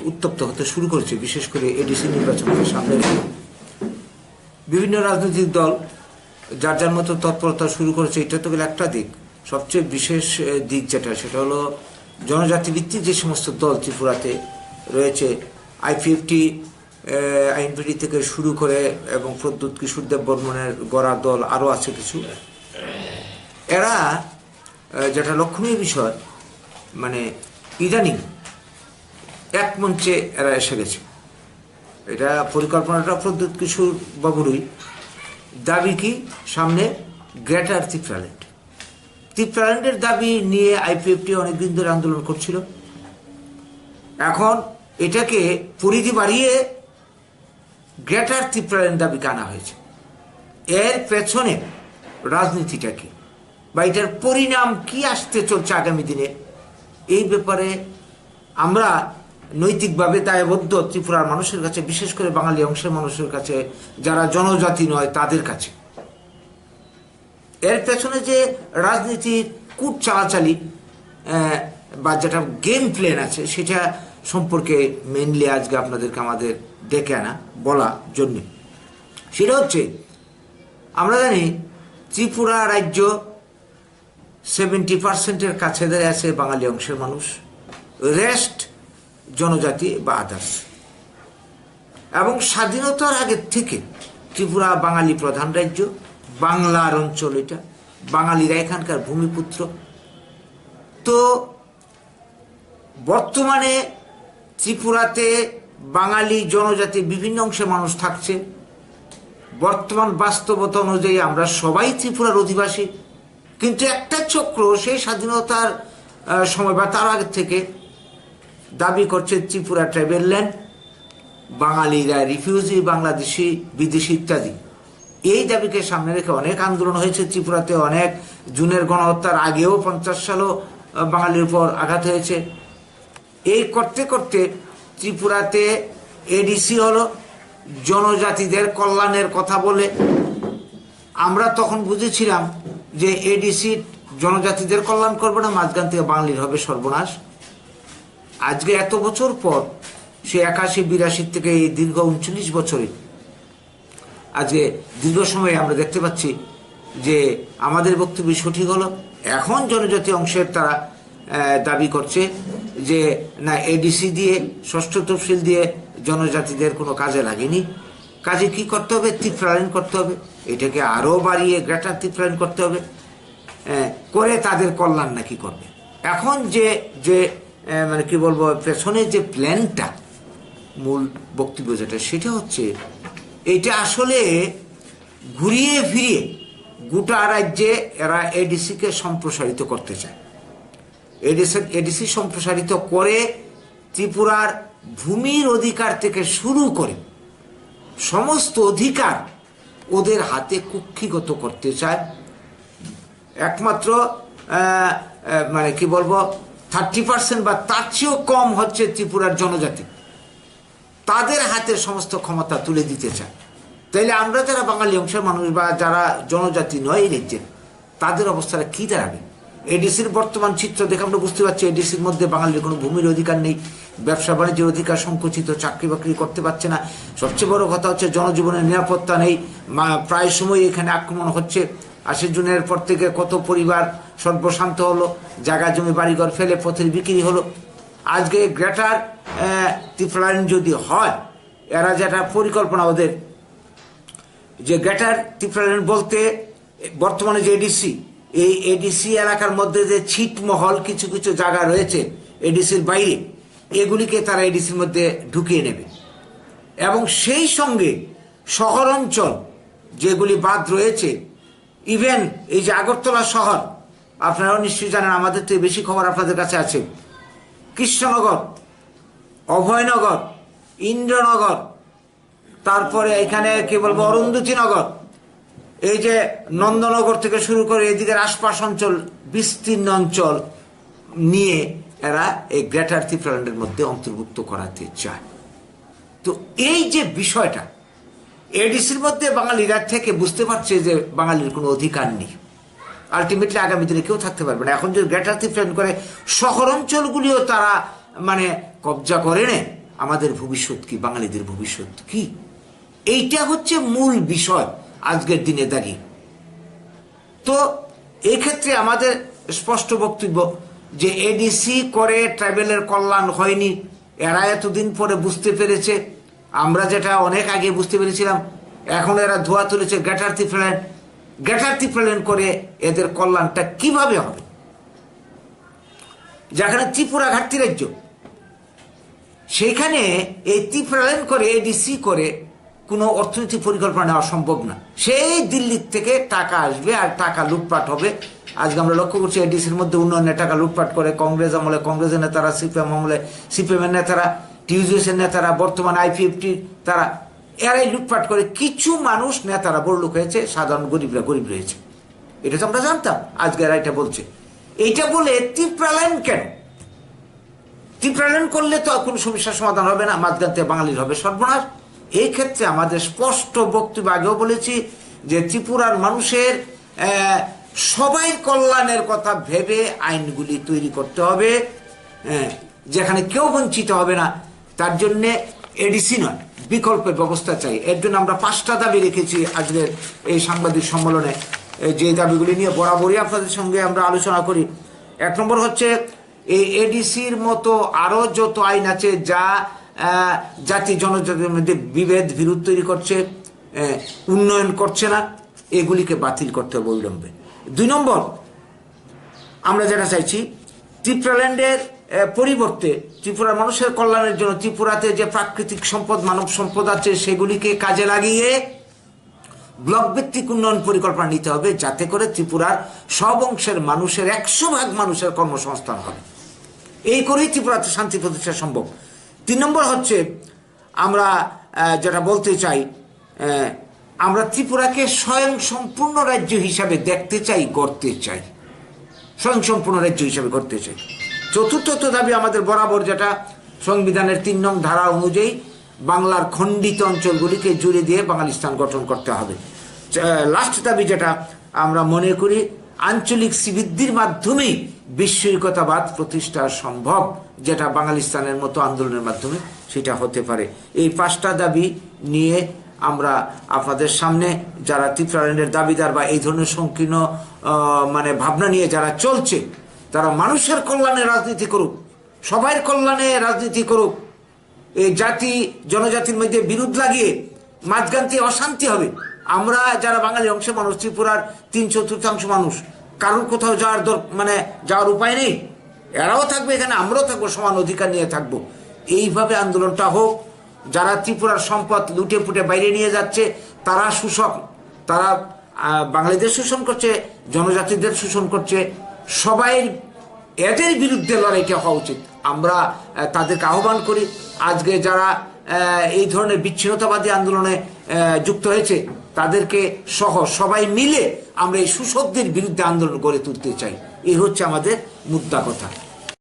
উত্তপ্ত হতে শুরু করেছে, বিশেষ করে এডিসি নির্বাচনকে সামনে রেখে বিভিন্ন রাজনৈতিক দল যার যার মতো তৎপরতা শুরু করেছে। এটা তো গেলে একটা দিক। সবচেয়ে বিশেষ দিক সেটা হলো জনজাতি ভিত্তিক যে সমস্ত দল ত্রিপুরাতে রয়েছে, আইপিএফটি, আইএনপিটি থেকে শুরু করে এবং প্রদ্যুৎ কিশোরদেব বর্মনের গড়া দল আরও আছে কিছু, এরা যেটা লক্ষণীয় বিষয়, মানে ইদানিং এক মঞ্চে এরা এসে গেছে। এটা পরিকল্পনাটা প্রদ্যুৎ কিশোর বাবুরই। দাবি কি? সামনে গ্রেটার ত্রিপুরাল্যান্ড। ত্রিপুরাল্যান্ডের দাবি নিয়ে আইপিএফটি অনেকদিন ধরে আন্দোলন করছিল। এখন এটাকে পরিধি বাড়িয়ে গ্রেটার ত্রিপুরাল্যান্ড দাবিকে আনা হয়েছে। এর পেছনে রাজনীতিটা কি, বা এটার পরিণাম কি আসতে চলছে আগামী দিনে, এই ব্যাপারে আমরা নৈতিকভাবে দায়বদ্ধ ত্রিপুরার মানুষের কাছে, বিশেষ করে বাঙালি অংশের মানুষের কাছে, যারা জনজাতি নয় তাদের কাছে। এর পেছনে যে রাজনীতির কূট চালাচালি বা যেটা গেম প্ল্যান আছে, সেটা সম্পর্কে মেনলি আজকে আপনাদেরকে আমাদের ডেকে আনা বলা জন্য। সেটা হচ্ছে, আমরা জানি ত্রিপুরা রাজ্য 70% কাছে ধরে আছে বাঙালি অংশের মানুষ, রেস্ট জনজাতি বা আদার্স। এবং স্বাধীনতার আগের থেকে ত্রিপুরা বাঙালি প্রধান রাজ্য, বাংলার অঞ্চল, এটা বাঙালিরা এখানকার ভূমিপুত্র। তো বর্তমানে ত্রিপুরাতে বাঙালি জনজাতি বিভিন্ন অংশের মানুষ থাকছে। বর্তমান বাস্তবতা অনুযায়ী আমরা সবাই ত্রিপুরার অধিবাসী, কিন্তু একটা চক্র সেই স্বাধীনতার সময় বা তার আগে থেকে দাবি করছে ত্রিপুরা ট্রাইবাল ল্যান্ড, বাঙালিরা রিফিউজি, বাংলাদেশি, বিদেশি ইত্যাদি। এই দাবিকে সামনে রেখে অনেক আন্দোলন হয়েছে ত্রিপুরাতে। অনেক জুনের গণহত্যার আগেও 50 সালও বাঙালির উপর আঘাত হয়েছে। এই করতে করতে ত্রিপুরাতে এডিসি হলো, জনজাতিদের কল্যাণের কথা বলে। আমরা তখন বুঝেছিলাম যে এডিসি জনজাতিদের কল্যাণ করবে না, মাঝখান থেকে বাঙালির হবে সর্বনাশ। আজকে এত বছর পর, সে 81-82 থেকে এই দীর্ঘ 39 বছরে, আজকে দীর্ঘ সময়ে আমরা দেখতে পাচ্ছি যে আমাদের বক্তব্য সঠিক হলো। এখন জনজাতি অংশের তারা দাবি করছে যে না, এডিসি দিয়ে, ষষ্ঠ তফসিল দিয়ে জনজাতিদের কোনো কাজে লাগেনি। কাজে কি করতে হবে? ত্রিপুরাল্যান্ড করতে হবে। এটাকে আরও বাড়িয়ে গ্রেটার ত্রিপুরাল্যান্ড করতে হবে, করে তাদের কল্যাণ নাকি করবে। এখন যে যে মানে কি বলবো, পেছনে যে প্ল্যানটা, মূল বক্তব্য যেটা, সেটা হচ্ছে এটা আসলে ঘুরিয়ে ফিরিয়ে গোটা রাজ্যে এরা এডিসিকে সম্প্রসারিত করতে চায়। এডিসি সম্প্রসারিত করে ত্রিপুরার ভূমির অধিকার থেকে শুরু করে সমস্ত অধিকার ওদের হাতে কুক্ষিগত করতে চায়। একমাত্র মানে কি বলবো, 30% বা তার চেয়েও কম হচ্ছে ত্রিপুরার জনজাতি, তাদের হাতে সমস্ত ক্ষমতা তুলে দিতে চায়। তাইলে আমরা যারা বাঙালি অংশের মানুষ বা যারা জনজাতি নয় এই রাজ্যের, তাদের অবস্থাটা কী দাঁড়াবে? এডিসির বর্তমান চিত্র দেখে আমরা বুঝতে পারছি এডিসির মধ্যে বাঙালির কোনো ভূমির অধিকার নেই, ব্যবসা বাণিজ্যের অধিকার সংকুচিত, চাকরি বাকরি করতে পারছে না। সবচেয়ে বড় কথা হচ্ছে জনজীবনের নিরাপত্তা নেই। প্রায় সময় এখানে আক্রমণ হচ্ছে। 80 জুনের পর থেকে কত পরিবার সর্বশান্ত হলো, জায়গা জমি বাড়িঘর ফেলে পথের বিক্রি হলো। আজকে গ্রেটার ত্রিপুরাল্যান্ড যদি হয়, এরা যেটা পরিকল্পনা ওদের, যে গ্রেটার ত্রিপুরাল্যান্ড বলতে বর্তমানে যে এডিসি, এই এডিসি এলাকার মধ্যে যে ছিটমহল কিছু কিছু জায়গা রয়েছে এডিসির বাইরে, এগুলিকে তারা এডিসির মধ্যে ঢুকিয়ে নেবে। এবং সেই সঙ্গে শহর অঞ্চল যেগুলি বাদ রয়েছে, ইভেন এই যে আগরতলা শহর, আপনারাও নিশ্চয়ই জানেন, আমাদের থেকে বেশি খবর আপনাদের কাছে আছে, কৃষ্ণনগর, অভয়নগর, ইন্দ্রনগর, তারপরে এখানে কি বলবো অরুন্ধতিনগর, এই যে নন্দনগর থেকে শুরু করে এদিকের আশপাশ অঞ্চল, বিস্তীর্ণ অঞ্চল নিয়ে এরা এই গ্রেটার ত্রিপুরাল্যান্ডের মধ্যে অন্তর্ভুক্ত করাতে চায়। তো এই যে বিষয়টা, এডিসির মধ্যে বাঙালিরা থেকে বুঝতে পারছে যে বাঙালির কোনো অধিকার নেই, আলটিমেটলি আগামী দিনে কেউ থাকতে পারবে না। এখন যদি গ্রেটার ত্রিপুরাল্যান্ড করে, শহর অঞ্চলগুলিও তারা মানে কবজা করে নেয়, আমাদের ভবিষ্যৎ কি, বাঙালিদের ভবিষ্যৎ কি? এইটা হচ্ছে মূল বিষয় আজকের দিনে দাঁড়িয়ে। তো এক্ষেত্রে আমাদের স্পষ্ট বক্তব্য যে এডিসি করে ট্রাইবেলের কল্যাণ হয়নি, এরা এতদিন পরে বুঝতে পেরেছে। আমরা যেটা অনেক আগে বুঝতে পেরেছিলাম, এখন এরা ধোয়া তুলেছে গ্যাটার্থি প্ল্যান করে এদের কল্যাণটা কিভাবে হবে। যেখানে ত্রিপুরা ঘাটতি রাজ্য, সেইখানে এই ত্রিপুরাল্যান্ড করে এডিসি করে কোনো অর্থনৈতিক পরিকল্পনা নেওয়া সম্ভব না। সেই দিল্লির থেকে টাকা আসবে আর টাকা লুটপাট হবে। আজকে আমরা লক্ষ্য করছি এডিসির মধ্যে উন্নয়নের টাকা লুটপাট করে কংগ্রেস আমলে কংগ্রেসের নেতারা, সিপিএম আমলে সিপিএমের নেতারা, টিউজিএসের নেতারা, বর্তমানে আইপিএফটি তারা, এরাই লুটপাট করে। কিছু মানুষ নেতারা বড়লোক হয়েছে, সাধারণ গরিবরা গরিব রয়েছে। এটা তো আমরা জানতাম, আজকে এরা এটা বলছে। এইটা বলে ত্রিপুরাল্যান্ড কেন? ত্রিপুরাল্যান্ড করলে তো কোনো সমস্যার সমাধান হবে না, মাঝখান বাঙালির হবে সর্বনাশ। এই ক্ষেত্রে আমাদের স্পষ্ট বক্তব্য আগেও বলেছি যে ত্রিপুরার মানুষের সবাই কল্যাণের কথা ভেবে আইনগুলি তৈরি করতে হবে, যেখানে কেউ বঞ্চিত হবে না। তার জন্যে এডিসি নয়, বিকল্পের ব্যবস্থা চাই। এর জন্য আমরা 5টা দাবি রেখেছি আজকের এই সাংবাদিক সম্মেলনে, যে দাবিগুলি নিয়ে বরাবরই আপনাদের সঙ্গে আমরা আলোচনা করি। 1 নম্বর হচ্ছে এই এডিসির মতো আরও যত আইন আছে যা জাতি জনজাতির মধ্যে বিভেদ বিরোধ তৈরি করছে, উন্নয়ন করছে না, এগুলিকে বাতিল করতে হবে অবিলম্বে। 2 নম্বর, আমরা যেটা চাইছি ত্রিপুরাল্যান্ডের পরিবর্তে ত্রিপুরার মানুষের কল্যাণের জন্য ত্রিপুরাতে যে প্রাকৃতিক সম্পদ, মানব সম্পদ আছে সেগুলিকে কাজে লাগিয়ে ব্লক ভিত্তিক উন্নয়ন পরিকল্পনা নিতে হবে, যাতে করে ত্রিপুরার সব অংশের মানুষের 100% মানুষের কর্মসংস্থান হবে। এই করেই ত্রিপুরাতে শান্তি প্রতিষ্ঠা সম্ভব। 3 নম্বর হচ্ছে আমরা যেটা বলতে চাই, আমরা ত্রিপুরাকে স্বয়ং সম্পূর্ণ রাজ্য হিসাবে দেখতে চাই, গড়তে চাই, স্বয়ং সম্পূর্ণ রাজ্য হিসাবে গড়তে চাই। 4র্থ দাবি আমাদের বরাবর, যেটা সংবিধানের 3 নং ধারা অনুযায়ী বাংলার খণ্ডিত অঞ্চলগুলিকে জুড়ে দিয়ে বাঙালিস্তান গঠন করতে হবে। লাস্ট দাবি যেটা আমরা মনে করি, আঞ্চলিক শ্রীবৃদ্ধির মাধ্যমেই বিশ্বৈকতাবাদ প্রতিষ্ঠা সম্ভব, যেটা বাঙালিস্তানের মতো আন্দোলনের মাধ্যমে সেটা হতে পারে। এই 5টা দাবি নিয়ে আমরা আপনাদের সামনে, যারা ত্রিপুরাল্যান্ডের দাবিদার বা এই ধরনের সংকীর্ণ মানে ভাবনা নিয়ে যারা চলছে, তারা মানুষের কল্যাণে রাজনীতি করুক, সবার কল্যাণে রাজনীতি করুক। এই জাতি জনজাতির মধ্যে বিরোধ লাগিয়ে মাঝখান্তি অশান্তি হবে। আমরা যারা বাঙালি অংশের মানুষ, ত্রিপুরার 3/4 মানুষ, কারোর কোথাও যাওয়ার যাওয়ার উপায় নেই। এরাও থাকবে এখানে, আমরাও থাকবো, সমান অধিকার নিয়ে থাকবো। এইভাবে আন্দোলনটা হোক। যারা ত্রিপুরার সম্পদ লুটে পুটে বাইরে নিয়ে যাচ্ছে তারা শোষক, তারা বাঙালিদের শোষণ করছে, জনজাতিদের শোষণ করছে। সবাই এদের বিরুদ্ধে লড়াইটা হওয়া উচিত। আমরা তাদেরকে আহ্বান করি, আজকে যারা এই ধরনের বিচ্ছিন্নতাবাদী আন্দোলনে যুক্ত হয়েছে তাদেরকে সহ সবাই মিলে আমরা এই শোষকদের বিরুদ্ধে আন্দোলন গড়ে তুলতে চাই। এই হচ্ছে আমাদের মুদ্রা কথা।